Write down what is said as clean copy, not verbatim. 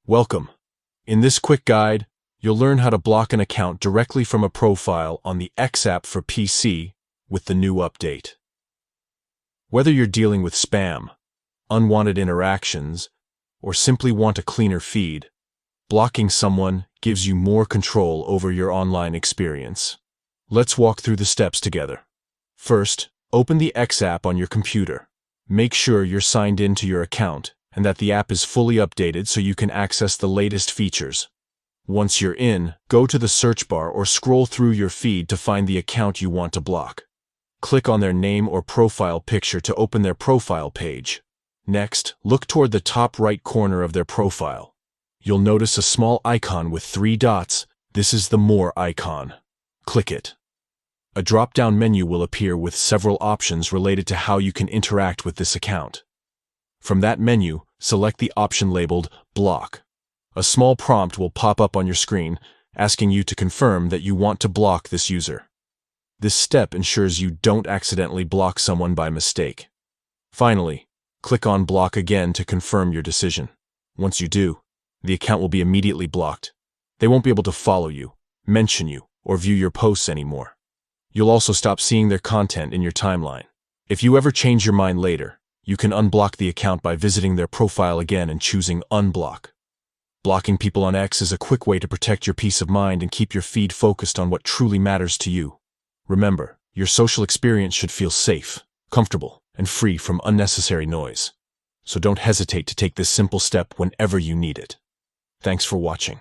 Welcome. In this quick guide, you'll learn how to block an account directly from a profile on the X app for PC with the new update. Whether you're dealing with spam, unwanted interactions, or simply want a cleaner feed, blocking someone gives you more control over your online experience. Let's walk through the steps together. First, open the X app on your computer. Make sure you're signed in to your account and that the app is fully updated so you can access the latest features. Once you're in, go to the search bar or scroll through your feed to find the account you want to block. Click on their name or profile picture to open their profile page. Next, look toward the top right corner of their profile. You'll notice a small icon with 3 dots. This is the More icon. Click it. A drop-down menu will appear with several options related to how you can interact with this account. From that menu, select the option labeled Block. A small prompt will pop up on your screen, asking you to confirm that you want to block this user. This step ensures you don't accidentally block someone by mistake. Finally, click on Block again to confirm your decision. Once you do, the account will be immediately blocked. They won't be able to follow you, mention you, or view your posts anymore. You'll also stop seeing their content in your timeline. If you ever change your mind later, you can unblock the account by visiting their profile again and choosing Unblock. Blocking people on X is a quick way to protect your peace of mind and keep your feed focused on what truly matters to you. Remember, your social experience should feel safe, comfortable, and free from unnecessary noise. So don't hesitate to take this simple step whenever you need it. Thanks for watching.